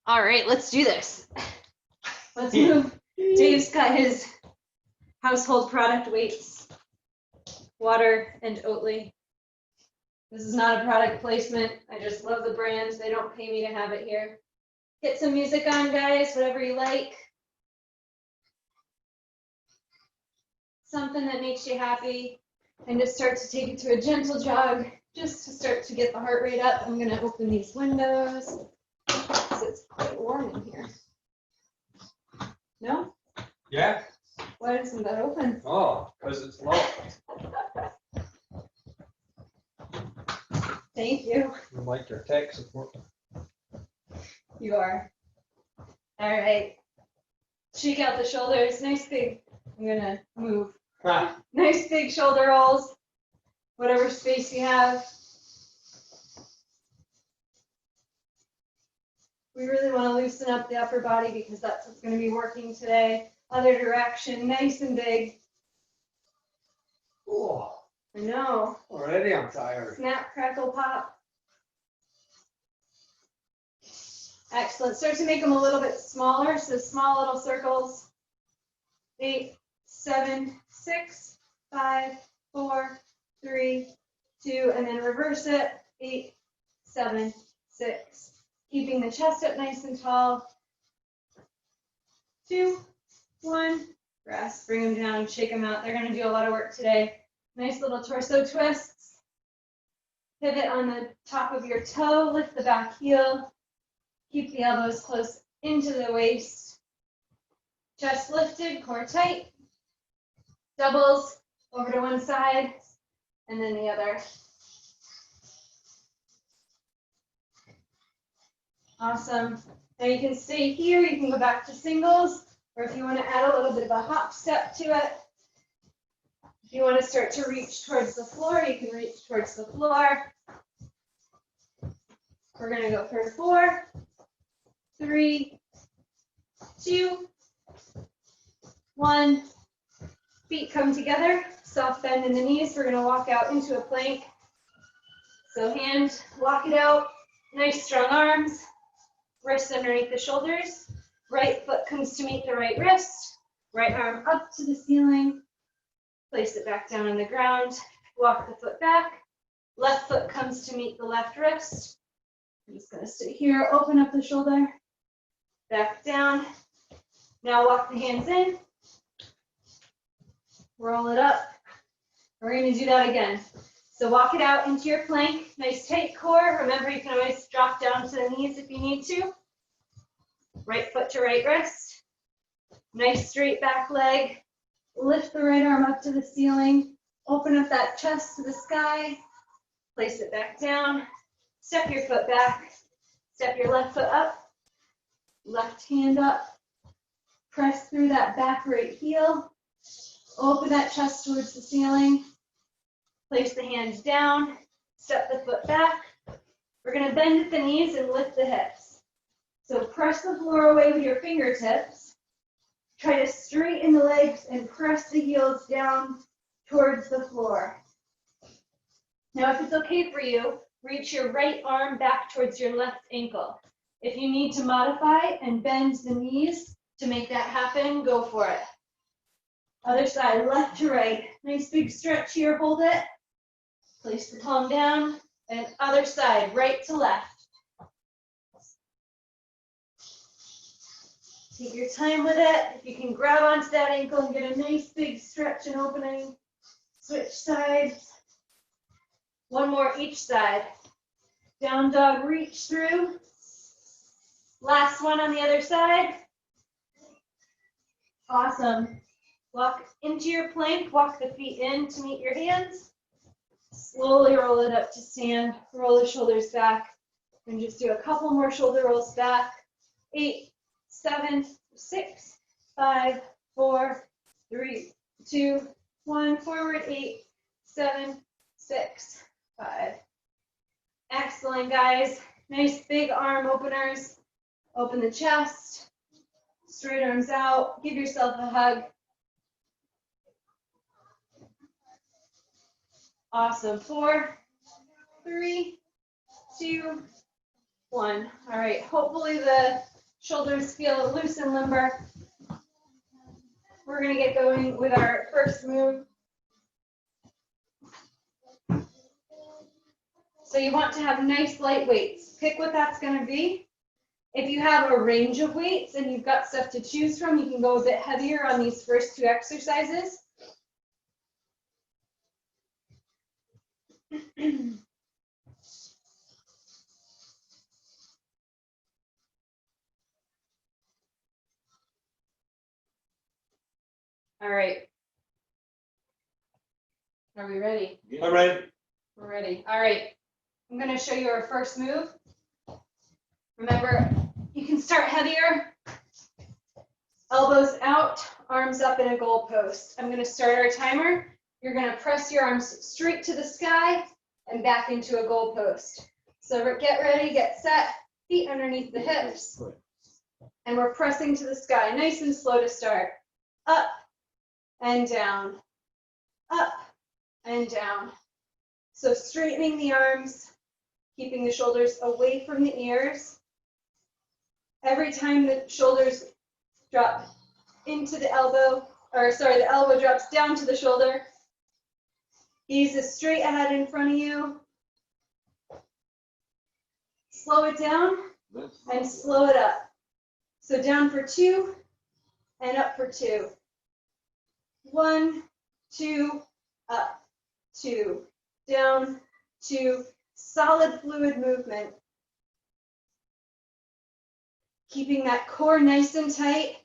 All right, let's do this. Let's move. Dave's got his household product weights, water and Oatly. This is not a product placement. I just love the brand. They don't pay me to have it here. Get some music on, guys, whatever you like. Something that makes you happy. And just start to take it to a gentle jog, just to start to get the heart rate up. I'm gonna open these windows because it's quite warm in here. No? Yeah. Why isn't that open? Oh, because it's locked. Thank you. You like your tech support. You are. All right. Shake out the shoulders. Nice big. I'm gonna move. Ah. Nice big shoulder rolls. Whatever space you have. We really want to loosen up the upper body because that's what's going to be working today. Other direction, nice and big. Oh, I know. already I'm tired. Snap, crackle, pop. Excellent. Start to make them a little bit smaller. So small little circles. 8, 7, 6, 5, 4, 3, 2, and then reverse it. 8, 7, 6. Keeping the chest up nice and tall. 2, 1. Rest. Bring them down. Shake them out. They're going to do a lot of work today. Nice little torso twists. Pivot on the top of your toe. Lift the back heel. Keep the elbows close into the waist. Chest lifted, core tight. Doubles over to one side and then the other. Awesome. Now you can stay here. You can go back to singles, or if you want to add a little bit of a hop step to it. If you want to start to reach towards the floor, you can reach towards the floor. We're going to go for 4, 3, 2, 1. Feet come together, soft bend in the knees. We're going to walk out into a plank. So hand, walk it out. Nice strong arms. Wrists underneath the shoulders. Right foot comes to meet the right wrist. Right arm up to the ceiling. Place it back down on the ground. Walk the foot back. Left foot comes to meet the left wrist. I'm just going to sit here, open up the shoulder. Back down. Now walk the hands in. Roll it up. We're going to do that again. So walk it out into your plank. Nice tight core. Remember, you can always drop down to the knees if you need to. Right foot to right wrist. Nice straight back leg. Lift the right arm up to the ceiling. Open up that chest to the sky. Place it back down. Step your foot back. Step your left foot up. Left hand up. Press through that back right heel. Open that chest towards the ceiling. Place the hands down. Step the foot back. We're going to bend at the knees and lift the hips. So press the floor away with your fingertips. Try to straighten the legs and press the heels down towards the floor. Now, if it's okay for you, reach your right arm back towards your left ankle. If you need to modify and bend the knees to make that happen, go for it. Other side, left to right. Nice big stretch here, hold it. Place the palm down, and other side, right to left. Take your time with it. If you can grab onto that ankle and get a nice big stretch and opening, switch sides. One more each side. Down dog, reach through. Last one on the other side. Awesome. Walk into your plank, walk the feet in to meet your hands. Slowly roll it up to stand, roll the shoulders back, and just do a couple more shoulder rolls back. 8, 7, 6, 5, 4, 3, 2, 1. Forward, 8, 7, 6, 5. Excellent, guys. Nice big arm openers. Open the chest, straight arms out. Give yourself a hug. Awesome. 4, 3, 2, 1. All right, hopefully the shoulders feel loose and limber. We're gonna get going with our first move. So you want to have nice light weights. Pick what that's gonna be. If you have a range of weights and you've got stuff to choose from, you can go a bit heavier on these first 2 exercises. All right. Are we ready? I'm ready. We're ready. All right. I'm going to show you our first move. Remember, you can start heavier. Elbows out, arms up in a goalpost. I'm going to start our timer. You're going to press your arms straight to the sky and back into a goalpost. So get ready, get set, feet underneath the hips. And we're pressing to the sky, nice and slow to start. Up and down, up and down. So straightening the arms, keeping the shoulders away from the ears. Every time the shoulders drop into the elbow, the elbow drops down to the shoulder, gaze is straight ahead in front of you. Slow it down and slow it up. So down for 2 and up for 2. 1, 2, up, 2, down, 2. Solid fluid movement. Keeping that core nice and tight.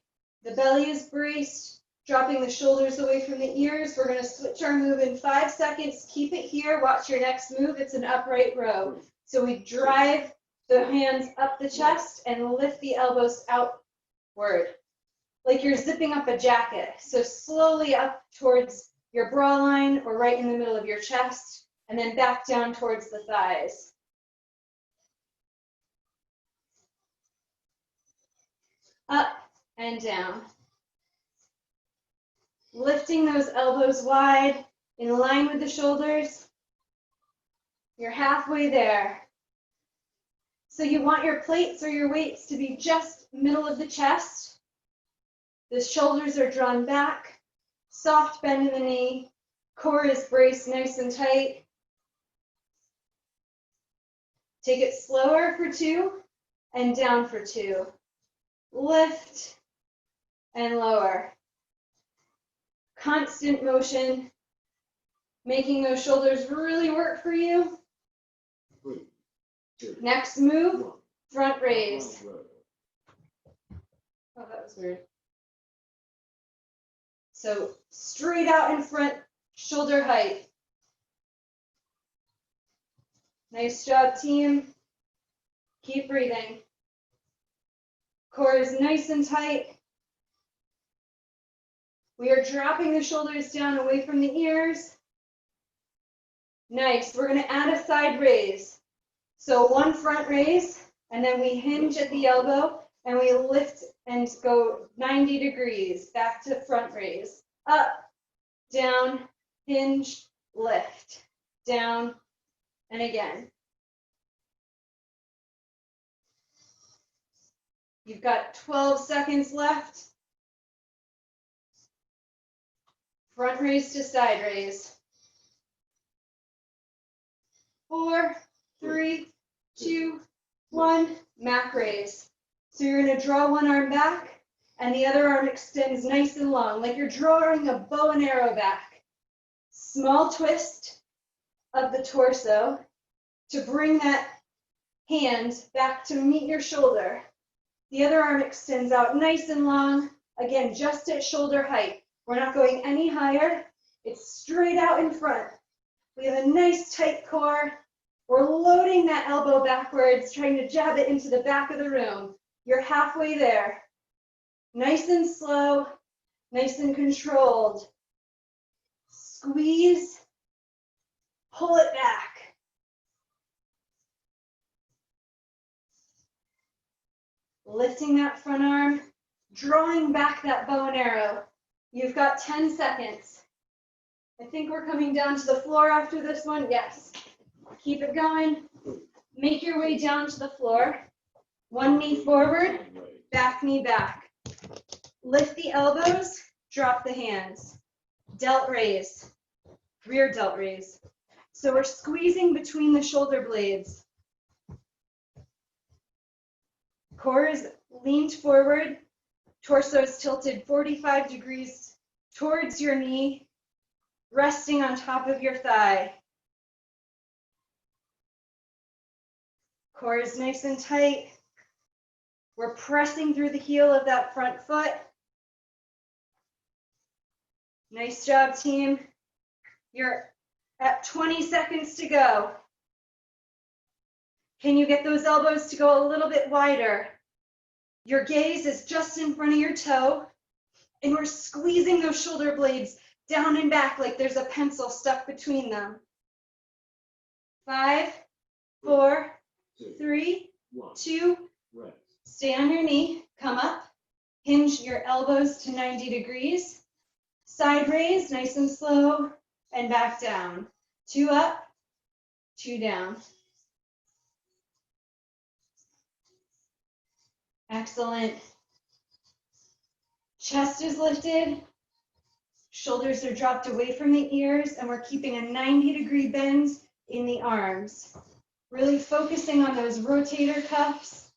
The belly is braced. Dropping the shoulders away from the ears. We're going to switch our move in 5 seconds. Keep it here. Watch your next move. It's an upright row. So we drive the hands up the chest and lift the elbows outward, like you're zipping up a jacket. So slowly up towards your bra line or right in the middle of your chest, and then back down towards the thighs. Up and down. Lifting those elbows wide, in line with the shoulders. You're halfway there. So you want your plates or your weights to be just middle of the chest. The shoulders are drawn back, soft bend in the knee, core is braced nice and tight. Take it slower for 2 and down for 2. Lift and lower. Constant motion, making those shoulders really work for you. Next move, front raise. Oh, that was weird. So straight out in front, shoulder height. Nice job, team. Keep breathing. Core is nice and tight. We are dropping the shoulders down away from the ears. Nice. We're going to add a side raise. So 1 front raise, and then we hinge at the elbow, and we lift and go 90 degrees back to front raise. Up, down, hinge, lift, down, and again. You've got 12 seconds left. Front raise to side raise. 4, 3, 2, 1, Mac raise. So you're going to draw one arm back, and the other arm extends nice and long, like you're drawing a bow and arrow back. Small twist of the torso to bring that hand back to meet your shoulder. The other arm extends out nice and long, again, just at shoulder height. We're not going any higher. It's straight out in front. We have a nice tight core. We're loading that elbow backwards, trying to jab it into the back of the room. You're halfway there. Nice and slow, nice and controlled. Squeeze, pull it back. Lifting that front arm, drawing back that bow and arrow. You've got 10 seconds. I think we're coming down to the floor after this one. Yes. Keep it going. Make your way down to the floor. One knee forward, back knee back. Lift the elbows, drop the hands. Delt raise, rear delt raise. So we're squeezing between the shoulder blades. Core is leaned forward, torso is tilted 45 degrees towards your knee, resting on top of your thigh. Core is nice and tight. We're pressing through the heel of that front foot. Nice job, team. You're at 20 seconds to go. Can you get those elbows to go a little bit wider? Your gaze is just in front of your toe, and we're squeezing those shoulder blades down and back like there's a pencil stuck between them. 5, 4, 3, 2, stay on your knee, come up, hinge your elbows to 90 degrees, side raise, nice and slow, and back down. 2 up, 2 down. Excellent. Chest is lifted, shoulders are dropped away from the ears, and we're keeping a 90-degree bend in the arms. Really focusing on those rotator cuffs.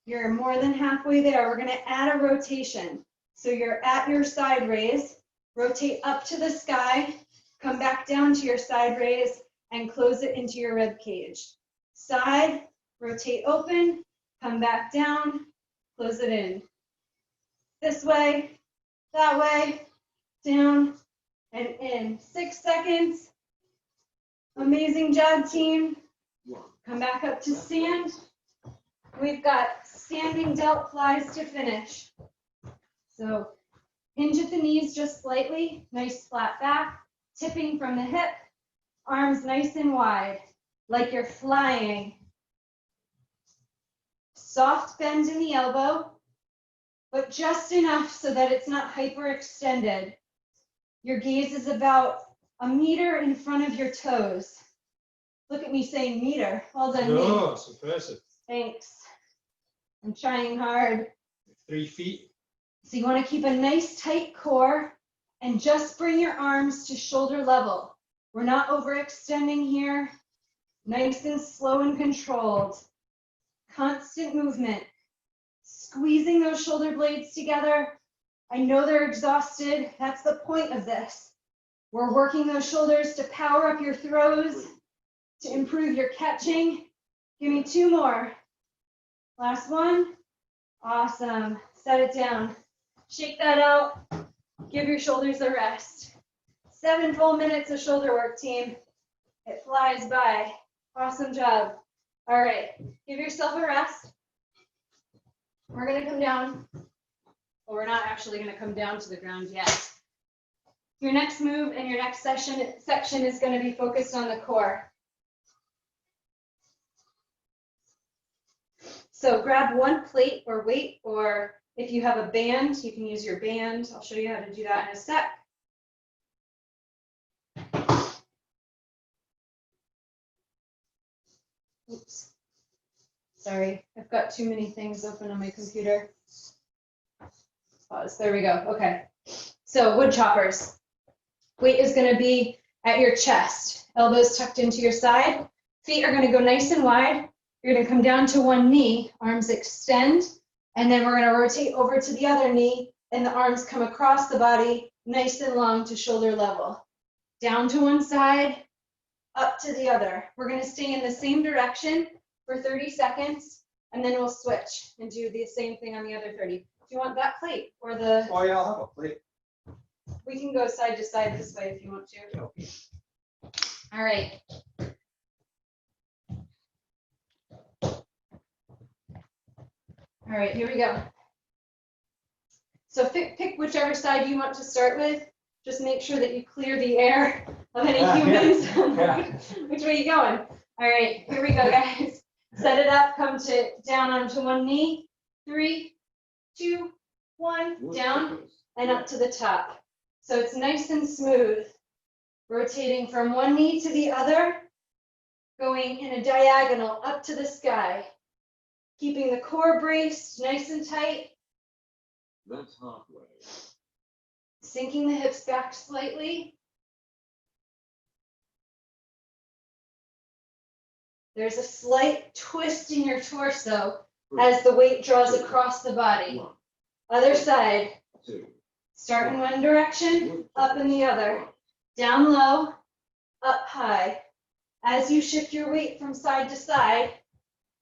You're more than halfway there. We're going to add a rotation. So you're at your side raise, rotate up to the sky, come back down to your side raise, and close it into your rib cage. Side, rotate open, come back down, close it in. This way, that way, down, and in. 6 seconds. Amazing job, team. Come back up to stand. We've got standing delt flies to finish. So hinge at the knees just slightly, nice flat back, tipping from the hip, arms nice and wide, like you're flying. Soft bend in the elbow, but just enough so that it's not hyperextended. Your gaze is about a meter in front of your toes. Look at me saying meter. Well done, No, it's impressive. Thanks. I'm trying hard. 3 feet. So you want to keep a nice tight core and just bring your arms to shoulder level. We're not overextending here. Nice and slow and controlled. Constant movement. Squeezing those shoulder blades together. I know they're exhausted. That's the point of this. We're working those shoulders to power up your throws, to improve your catching. Give me 2 more. Last one. Awesome. Set it down. Shake that out. Give your shoulders a rest. 7 full minutes of shoulder work, team. It flies by. Awesome job. All right. Give yourself a rest. We're going to come down. Well, we're not actually going to come down to the ground yet. Your next move and your next section is going to be focused on the core. So grab one plate or weight, or if you have a band, you can use your band. I'll show you how to do that in a sec. Oops. Sorry, I've got too many things open on my computer. Pause. There we go. Okay. So wood choppers. Weight is going to be at your chest. Elbows tucked into your side. Feet are going to go nice and wide. You're going to come down to one knee. Arms extend. And then we're going to rotate over to the other knee. And the arms come across the body, nice and long to shoulder level. Down to one side, up to the other. We're going to stay in the same direction for 30 seconds. And then we'll switch and do the same thing on the other 30. Do you want that plate or the... Oh, yeah, I'll have a plate. We can go side to side this way if you want to. Okay. All right. All right, here we go. So pick whichever side you want to start with. Just make sure that you clear the air of any humans. Yeah. Which way are you going? All right, here we go, guys. Set it up, come down onto one knee. 3, 2, 1, down and up to the top. So it's nice and smooth. Rotating from one knee to the other, going in a diagonal up to the sky. Keeping the core braced, nice and tight. That's halfway. Sinking the hips back slightly. There's a slight twist in your torso as the weight draws across the body. One, Other side. two, Start in one direction, up in the other. Down low, up high. As you shift your weight from side to side,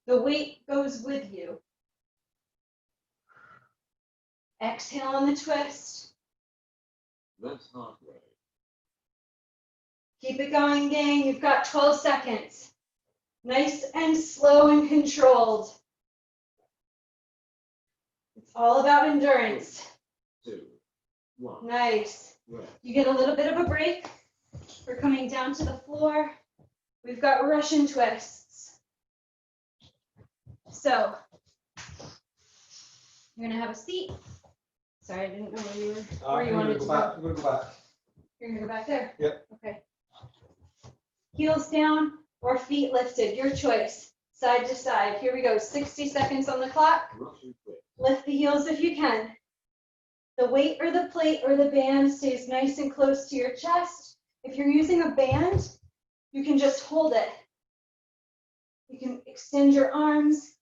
the weight goes with you. Exhale on the twist. That's halfway. Keep it going, gang. You've got 12 seconds. Nice and slow and controlled. It's all about endurance. 2, 1. Nice. Rest. You get a little bit of a break. We're coming down to the floor. We've got Russian twists. So, you're gonna have a seat. Sorry, I didn't know where you were. Where you wanted to go. I'm gonna go back. You're gonna go back there? Yep. Okay. Heels down or feet lifted, your choice. Side to side. Here we go. 60 seconds on the clock. Russian twist. Lift the heels if you can. The weight or the plate or the band stays nice and close to your chest. If you're using a band, you can just hold it. You can extend your arms,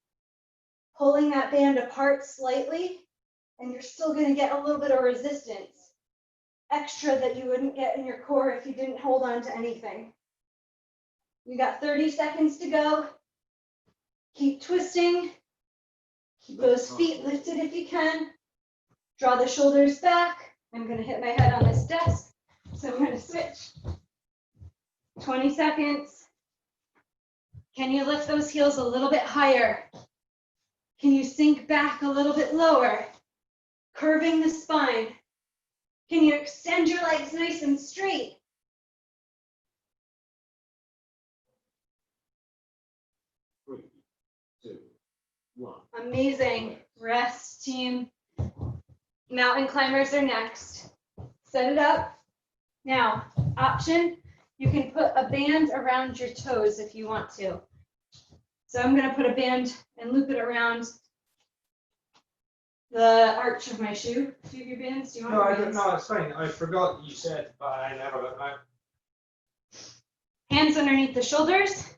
pulling that band apart slightly, and you're still going to get a little bit of resistance, extra that you wouldn't get in your core if you didn't hold on to anything. You got 30 seconds to go. Keep twisting. Keep those feet lifted if you can. Draw the shoulders back. I'm going to hit my head on this desk, so I'm going to switch. 20 seconds. Can you lift those heels a little bit higher? Can you sink back a little bit lower? Curving the spine. Can you extend your legs nice and straight? Three, two, one. Amazing. Rest, team. Mountain climbers are next. Set it up. Now, option, you can put a band around your toes if you want to. So I'm going to put a band and loop it around the arch of my shoe. Do you have your bands? Do you want No, your I don't bands? know. It's fine. I forgot you said, but I never looked now. Hands underneath the shoulders.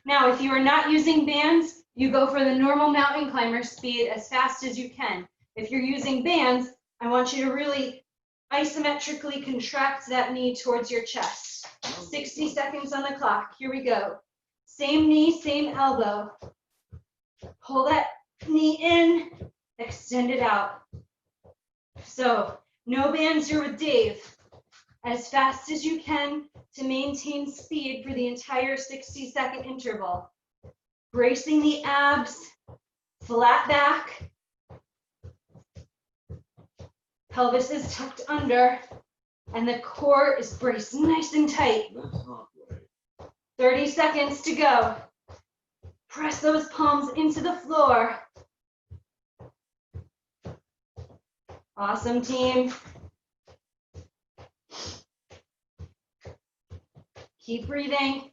Now, if you are not using bands, you go for the normal mountain climber speed as fast as you can. If you're using bands, I want you to really isometrically contract that knee towards your chest. 60 seconds on the clock. Here we go. Same knee, same elbow. Pull that knee in, extend it out. So, no bands, you're with Dave. As fast as you can to maintain speed for the entire 60-second interval. Bracing the abs, flat back. Pelvis is tucked under, and the core is braced nice and tight. That's halfway. 30 seconds to go. Press those palms into the floor. Awesome, team. Keep breathing.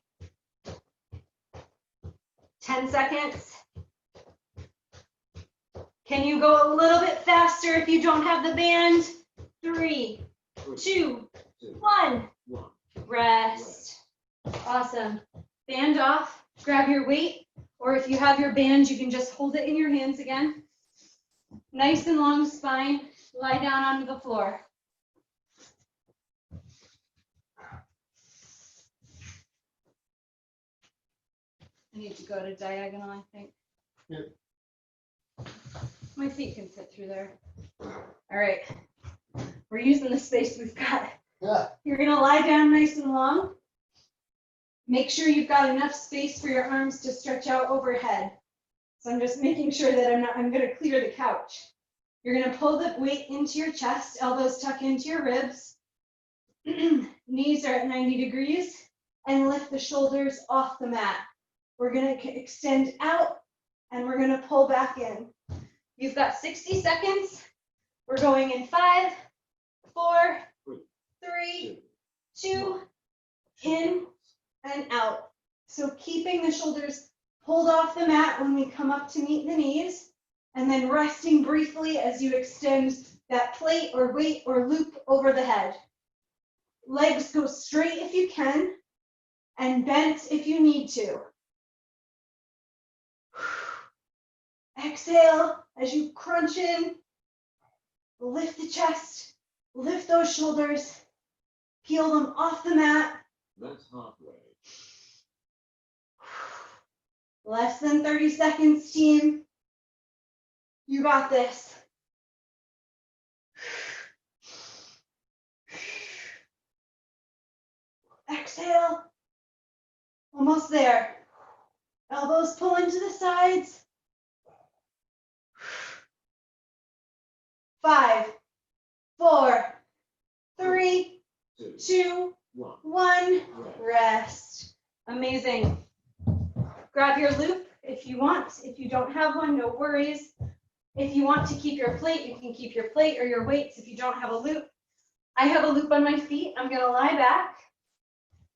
10 seconds. Can you go a little bit faster if you don't have the band? 3, 2, 1. Rest. Awesome. Band off. Grab your weight, or if you have your band, you can just hold it in your hands again. Nice and long spine. Lie down onto the floor. I need to go to diagonal, I think. Yep. My feet can fit through there. All right. We're using the space we've got. Yeah. You're going to lie down nice and long. Make sure you've got enough space for your arms to stretch out overhead. So I'm just making sure that I'm going to clear the couch. You're going to pull the weight into your chest, elbows tuck into your ribs. Knees are at 90 degrees, and lift the shoulders off the mat. We're going to extend out, and we're going to pull back in. You've got 60 seconds. We're going in 5, 4, 3, 2, in and out. So keeping the shoulders pulled off the mat when we come up to meet the knees, and then resting briefly as you extend that plate or weight or loop over the head. Legs go straight if you can, and bent if you need to. Exhale as you crunch in, lift the chest, lift those shoulders, peel them off the mat. That's halfway. Less than 30 seconds, team. You got this. Exhale. Almost there. Elbows pull into the sides. 5, 4, 3, 2, 1. Rest. Amazing. Grab your loop if you want. If you don't have one, no worries. If you want to keep your plate, you can keep your plate or your weights if you don't have a loop. I have a loop on my feet. I'm going to lie back,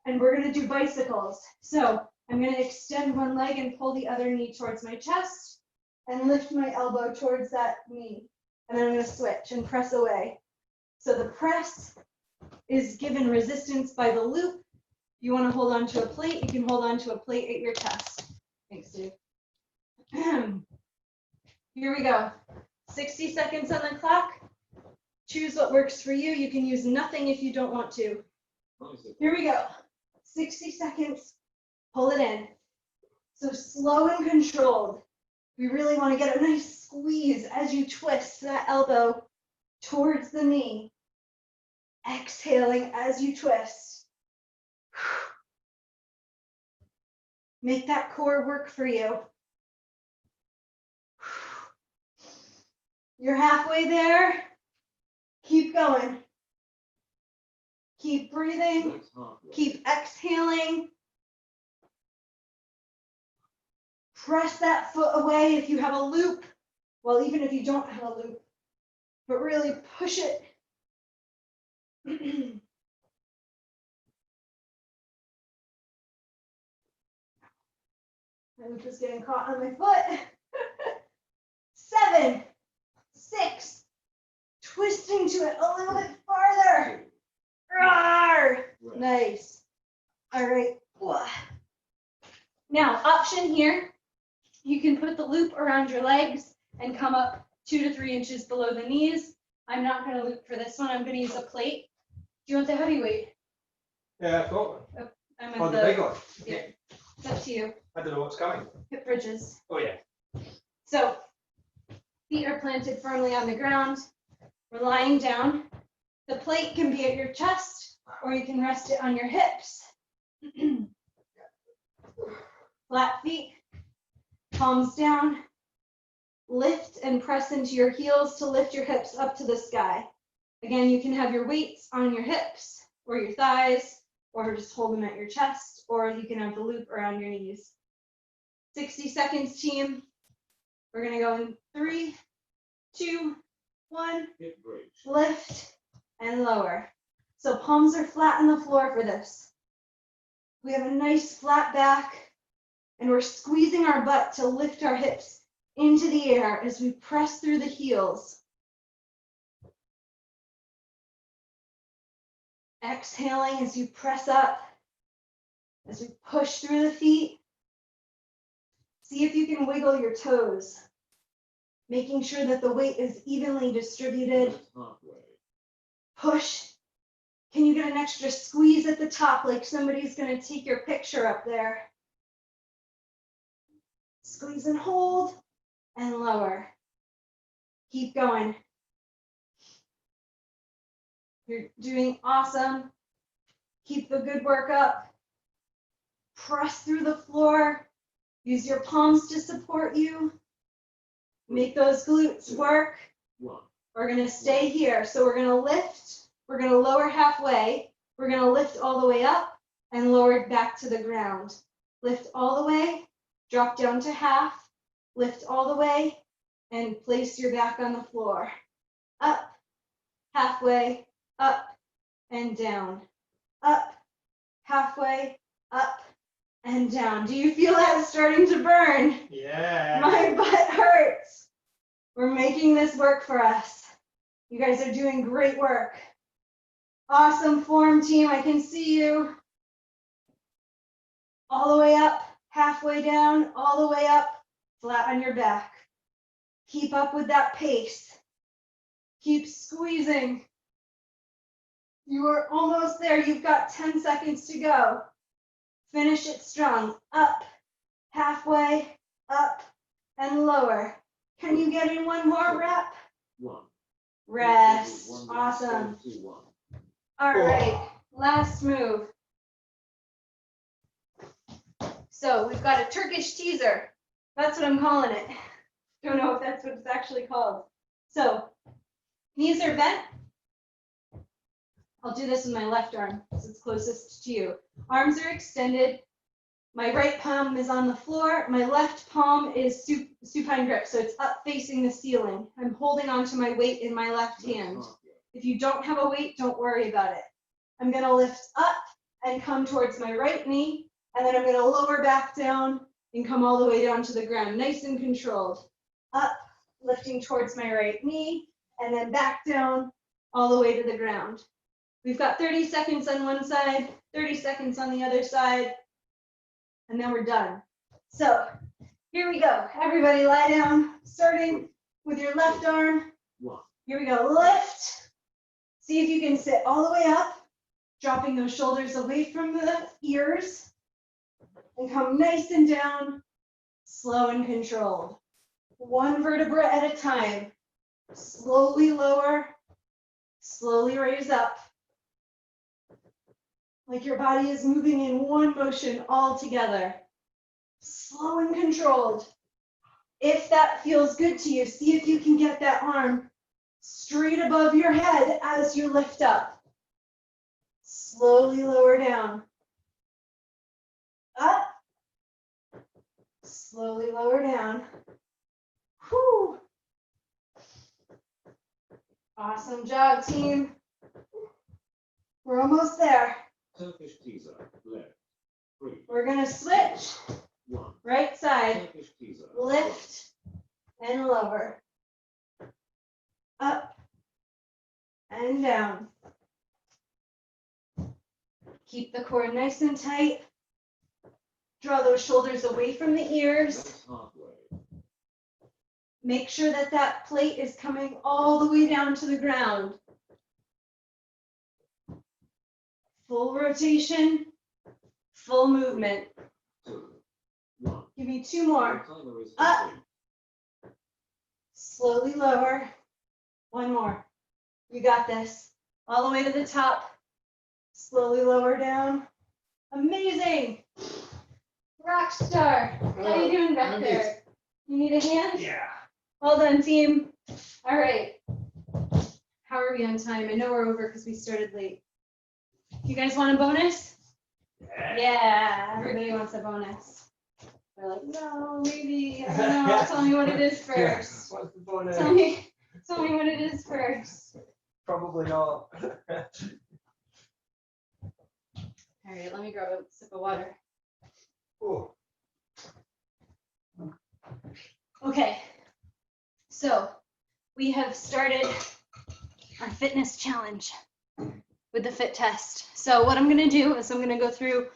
and we're going to do bicycles. So I'm going to extend one leg and pull the other knee towards my chest and lift my elbow towards that knee. And then I'm going to switch and press away. So the press is given resistance by the loop. You want to hold on to a plate, you can hold on to a plate at your chest. Thanks, Dave. Here we go. 60 seconds on the clock. Choose what works for you. You can use nothing if you don't want to. Here we go. 60 seconds. Pull it in. So slow and controlled. We really want to get a nice squeeze as you twist that elbow towards the knee. Exhaling as you twist. Make that core work for you. You're halfway there. Keep going. Keep breathing. Keep exhaling. Press that foot away if you have a loop. Well, even if you don't have a loop, but really push it. My loop is getting caught on my foot. 7, 6, twisting to it a little bit farther. Rawr. Nice. All right. Now, option here, you can put the loop around your legs and come up 2 to 3 inches below the knees. I'm not going to loop for this one. I'm going to use a plate. Do you want the heavyweight? Yeah, I've got one. I'm Oh, the big one. Yeah. It's up to you. I don't know what's coming. Hip bridges. Oh, yeah. So, feet are planted firmly on the ground. We're lying down. The plate can be at your chest, or you can rest it on your hips. Flat feet, palms down. Lift and press into your heels to lift your hips up to the sky. Again, you can have your weights on your hips or your thighs, or just hold them at your chest, or you can have the loop around your knees. 60 seconds, team. We're going to go in 3, 2, 1. Lift and lower. So palms are flat on the floor for this. We have a nice flat back, and we're squeezing our butt to lift our hips into the air as we press through the heels. Exhaling as you press up, as we push through the feet. See if you can wiggle your toes, making sure that the weight is evenly distributed. Push. Can you get an extra squeeze at the top, like somebody's going to take your picture up there? Squeeze and hold, and lower. Keep going. You're doing awesome. Keep the good work up. Press through the floor. Use your palms to support you. Make those glutes work. We're going to stay here. So we're going to lift. We're going to lower halfway. We're going to lift all the way up and lower back to the ground. Lift all the way. Drop down to half. Lift all the way and place your back on the floor. Up, halfway, up, and down. Up, halfway, up, and down. Do you feel that starting to burn? Yeah. My butt hurts. We're making this work for us. You guys are doing great work. Awesome form, team. I can see you. All the way up, halfway down, all the way up, flat on your back. Keep up with that pace. Keep squeezing. You are almost there. You've got 10 seconds to go. Finish it strong. Up, halfway, up, and lower. Can you get in one more rep? 1. Rest. 1, Awesome. 2, 1. All right, last move. So we've got a Turkish teaser. That's what I'm calling it. Don't know if that's what it's actually called. So knees are bent. I'll do this with my left arm because it's closest to you. Arms are extended. My right palm is on the floor. My left palm is supine grip, so it's up facing the ceiling. I'm holding onto my weight in my left hand. If you don't have a weight, don't worry about it. I'm gonna lift up and come towards my right knee, and then I'm gonna lower back down and come all the way down to the ground, nice and controlled. Up, lifting towards my right knee, and then back down all the way to the ground. We've got 30 seconds on one side, 30 seconds on the other side, and then we're done. So here we go. Everybody lie down, starting with your left arm. 1. Here we go, lift. See if you can sit all the way up, dropping those shoulders away from the ears, and come nice and down, slow and controlled. One vertebra at a time. Slowly lower, slowly raise up. Like your body is moving in one motion all together. Slow and controlled. If that feels good to you, see if you can get that arm straight above your head as you lift up. Slowly lower down. Up. Slowly lower down. Whew. Awesome job, team. We're almost there. Turkish teaser. Left. 3. We're gonna switch. 1. Right side. Turkish teaser. Lift and lower. Up and down. Keep the core nice and tight. Draw those shoulders away from the ears. That's halfway. Make sure that that plate is coming all the way down to the ground. Full rotation, full movement. 2. 1. Give me 2 more. Timer is Up. complete. Slowly lower. 1 more. You got this. All the way to the top. Slowly lower down. Amazing. Rock star. How you doing back there? You need a hand? Yeah. Well done, team. All right. How are we on time? I know we're over because we started late. You guys want a bonus? Yeah, everybody wants a bonus. They're like, no, maybe, I don't know. Tell me what it is first. What's the bonus? Tell me what it is first. Probably not. All right, let me grab a sip of water. Oh. Okay, so we have started our fitness challenge with the fit test. So what I'm gonna do is I'm gonna go through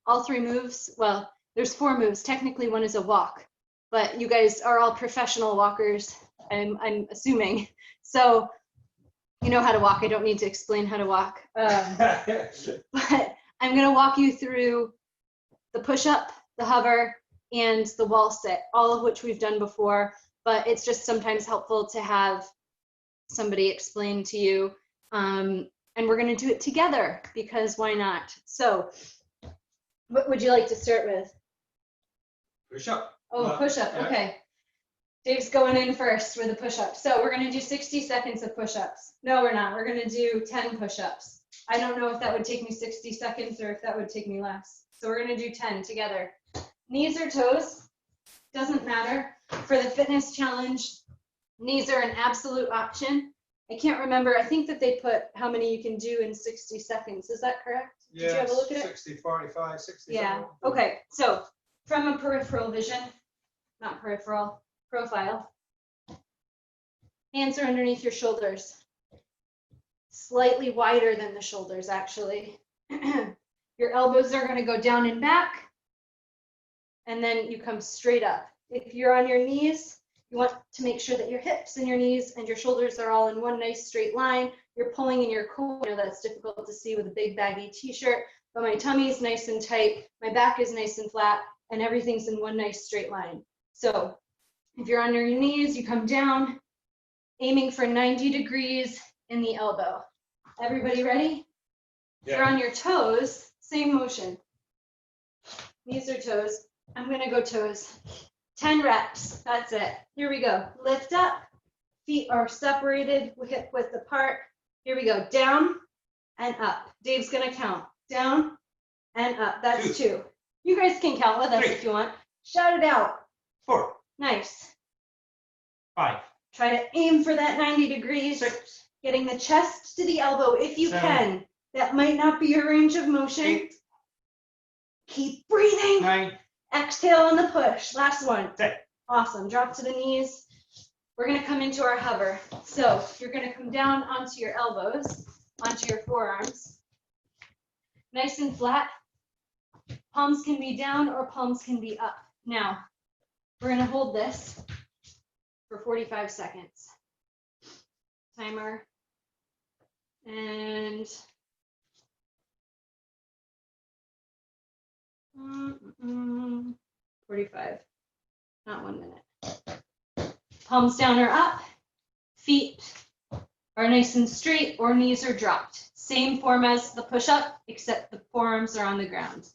all 3 moves. Well, there's 4 moves. Technically, one is a walk, but you guys are all professional walkers, I'm assuming. So you know how to walk. I don't need to explain how to walk. But I'm gonna walk you through the push-up, the hover, and the wall sit, all of which we've done before, but it's just sometimes helpful to have somebody explain to you. And we're gonna do it together because why not? So what would you like to start with? Push up. Oh, push-up, yeah. okay. Dave's going in first with a push-up. So we're gonna do 60 seconds of push-ups. No, we're not. We're gonna do 10 push-ups. I don't know if that would take me 60 seconds or if that would take me less. So we're gonna do 10 together. Knees or toes, doesn't matter. For the fitness challenge, knees are an absolute option. I can't remember, I think that they put how many you can do in 60 seconds. Is that correct? Did you have a look at it? 60, 45, 60. Yeah, something. okay, so from a peripheral vision, not peripheral, profile, hands are underneath your shoulders, slightly wider than the shoulders, actually. Your elbows are gonna go down and back, and then you come straight up. If you're on your knees, you want to make sure that your hips and your knees and your shoulders are all in one nice straight line. You're pulling in your core. I know that's difficult to see with a big baggy t-shirt, but my tummy's nice and tight, my back is nice and flat, and everything's in one nice straight line. So if you're on your knees, you come down, aiming for 90 degrees in the elbow. Everybody ready? If you're on your toes, same motion. Knees or toes. I'm gonna go toes. 10 reps, that's it. Here we go. Lift up, feet are separated, hip width apart. Here we go, down and up. Dave's gonna count. Down and up, that's 2. You guys can count with us 3. if you want. Shout it out. 4, Nice. 5, Try to aim for that 90 degrees. 6, Getting the chest to the elbow if you 7, can. That might not be your range of motion. 8, Keep breathing. 9, Exhale on the push. Last one. 10. Awesome. Drop to the knees. We're going to come into our hover. So you're going to come down onto your elbows, onto your forearms. Nice and flat. Palms can be down or palms can be up. Now, we're going to hold this for 45 seconds. Timer. And 45, not 1 minute. Palms down or up, feet are nice and straight or knees are dropped. Same form as the push-up, except the forearms are on the ground.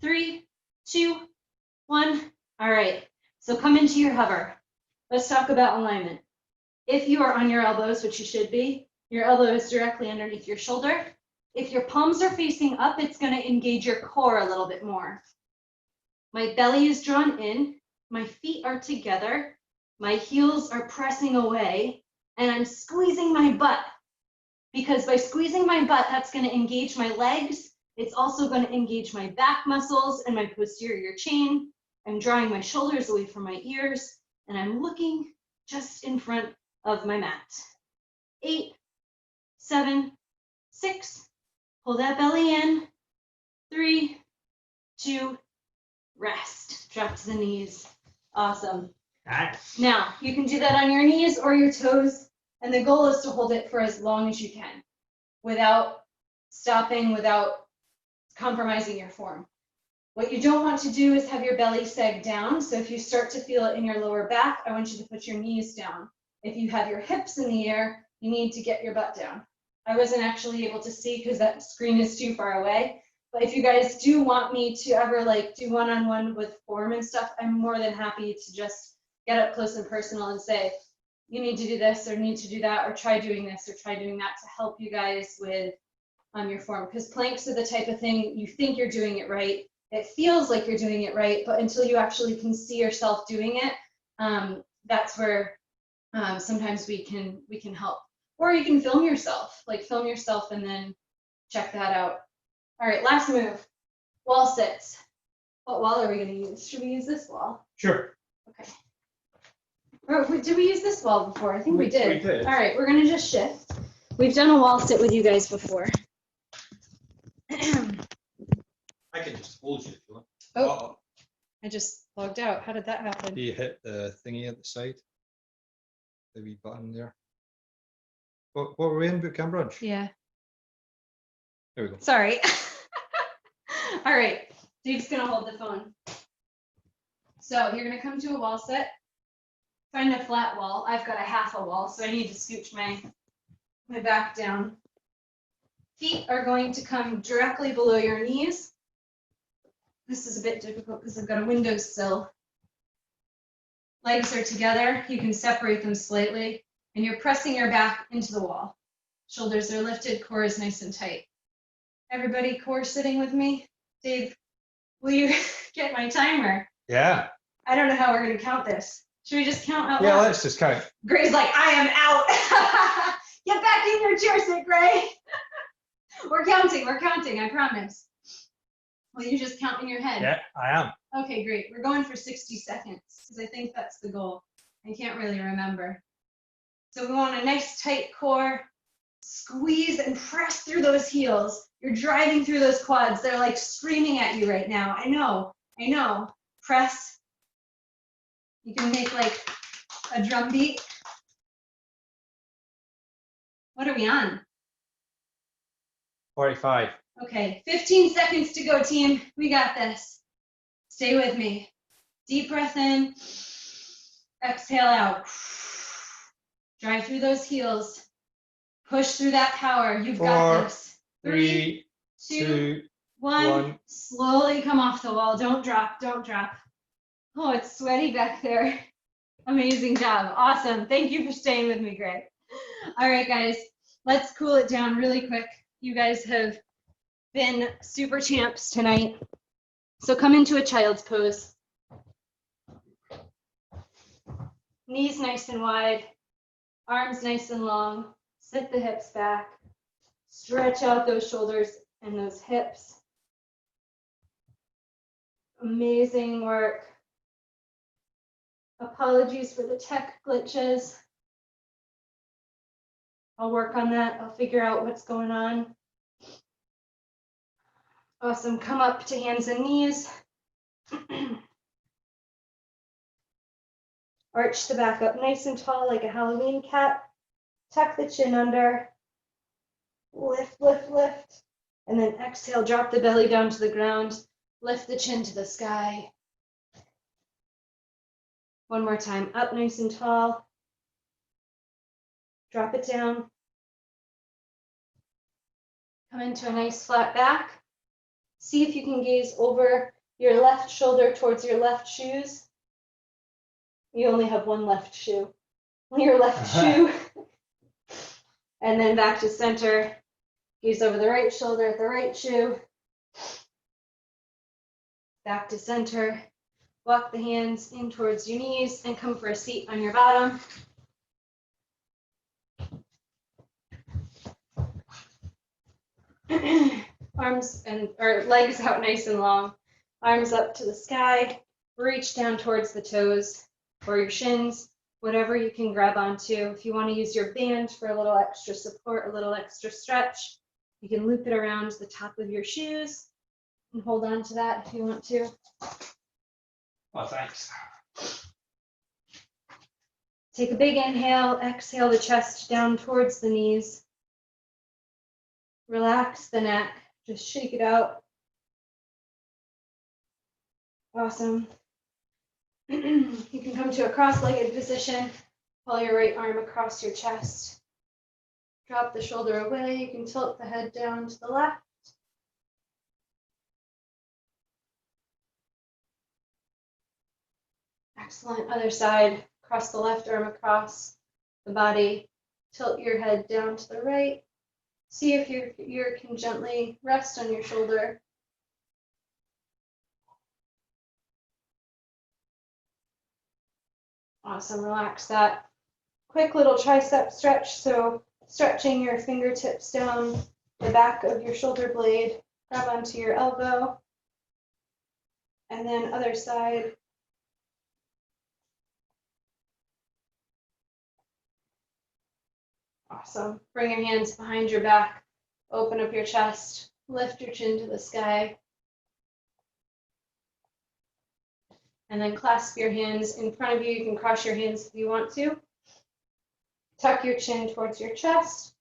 3, 2, 1. All right, so come into your hover. Let's talk about alignment. If you are on your elbows, which you should be, your elbow is directly underneath your shoulder. If your palms are facing up, it's going to engage your core a little bit more. My belly is drawn in, my feet are together, my heels are pressing away, and I'm squeezing my butt. Because by squeezing my butt, that's going to engage my legs. It's also going to engage my back muscles and my posterior chain. I'm drawing my shoulders away from my ears, and I'm looking just in front of my mat. 8, 7, 6. Pull that belly in. 3, 2, rest. Drop to the knees. Awesome. Nice. Now, you can do that on your knees or your toes, and the goal is to hold it for as long as you can without stopping, without compromising your form. What you don't want to do is have your belly sag down. So if you start to feel it in your lower back, I want you to put your knees down. If you have your hips in the air, you need to get your butt down. I wasn't actually able to see because that screen is too far away. But if you guys do want me to ever like do one-on-one with form and stuff, I'm more than happy to just get up close and personal and say, you need to do this or need to do that or try doing this or try doing that to help you guys with your form. Because planks are the type of thing you think you're doing it right. It feels like you're doing it right, but until you actually can see yourself doing it, that's where sometimes we can help. Or you can film yourself and then check that out. All right, last move, wall sits. What wall are we going to use? Should we use this wall? Sure. Okay. Or did we use this wall before? I think we did. We did. All right, we're going to just shift. We've done a wall sit with you guys before. I can just hold you if you want. Oh, I just logged out. How did that happen? You hit the thingy at the side, the wee button there. What were we in, boot camp brunch? Yeah. There we go. Sorry. All right, Dave's gonna hold the phone. So you're gonna come to a wall sit. Find a flat wall. I've got a half a wall, so I need to scooch my back down. Feet are going to come directly below your knees. This is a bit difficult because I've got a windowsill. Legs are together. You can separate them slightly, and you're pressing your back into the wall. Shoulders are lifted, core is nice and tight. Everybody core sitting with me? Dave, will you get my timer? Yeah. I don't know how we're going to count this. Should we just count out loud? Yeah, let's just count. Gray's like, I am out. Get back in your chair, sit Gray. We're counting, I promise. Will you just count in your head? Yeah, I am. Okay, great. We're going for 60 seconds because I think that's the goal. I can't really remember. So we want a nice tight core. Squeeze and press through those heels. You're driving through those quads. They're like screaming at you right now. I know. Press. You can make like a drum beat. What are we on? 45. Okay, 15 seconds to go, team. We got this. Stay with me. Deep breath in. Exhale out. Drive through those heels. Push through that power. You've got 4, this. 3, 2, 1. 1. Slowly come off the wall. Don't drop. Oh, it's sweaty back there. Amazing job. Awesome. Thank you for staying with me, Greg. All right, guys, let's cool it down really quick. You guys have been super champs tonight. So come into a child's pose. Knees nice and wide, arms nice and long. Sit the hips back. Stretch out those shoulders and those hips. Amazing work. Apologies for the tech glitches. I'll work on that. I'll figure out what's going on. Awesome. Come up to hands and knees. Arch the back up nice and tall like a Halloween cat. Tuck the chin under. Lift, lift, lift. And then exhale, drop the belly down to the ground. Lift the chin to the sky. One more time. Up nice and tall. Drop it down. Come into a nice flat back. See if you can gaze over your left shoulder towards your left shoes. You only have one left shoe. Your left shoe. And then back to center. Gaze over the right shoulder at the right shoe. Back to center. Walk the hands in towards your knees and come for a seat on your bottom. Arms or legs out nice and long. Arms up to the sky. Reach down towards the toes or your shins, whatever you can grab onto. If you want to use your band for a little extra support, a little extra stretch, you can loop it around the top of your shoes and hold on to that if you want to. Oh, thanks. Take a big inhale, exhale the chest down towards the knees. Relax the neck, just shake it out. Awesome. You can come to a cross-legged position. Pull your right arm across your chest. Drop the shoulder away. You can tilt the head down to the left. Excellent. Other side. Cross the left arm across the body. Tilt your head down to the right. See if your ear can gently rest on your shoulder. Awesome. Relax that. Quick little tricep stretch. So stretching your fingertips down the back of your shoulder blade. Grab onto your elbow. And then other side. Awesome. Bring your hands behind your back. Open up your chest. Lift your chin to the sky. And then clasp your hands in front of you. You can cross your hands if you want to. Tuck your chin towards your chest.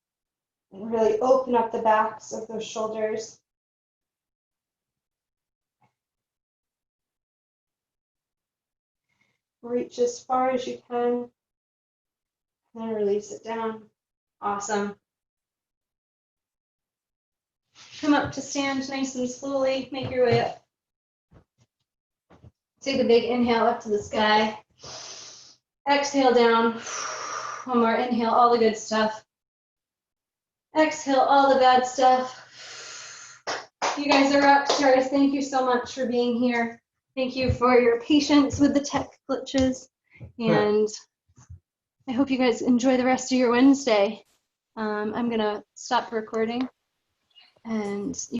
And really open up the backs of those shoulders. Reach as far as you can. And then release it down. Awesome. Come up to stand nice and slowly. Make your way up. Take a big inhale up to the sky. Exhale down. One more inhale, all the good stuff. Exhale, all the bad stuff. You guys are rock stars. Thank you so much for being here. Thank you for your patience with the tech glitches. And I hope you guys enjoy the rest of your Wednesday. I'm going to stop recording. And you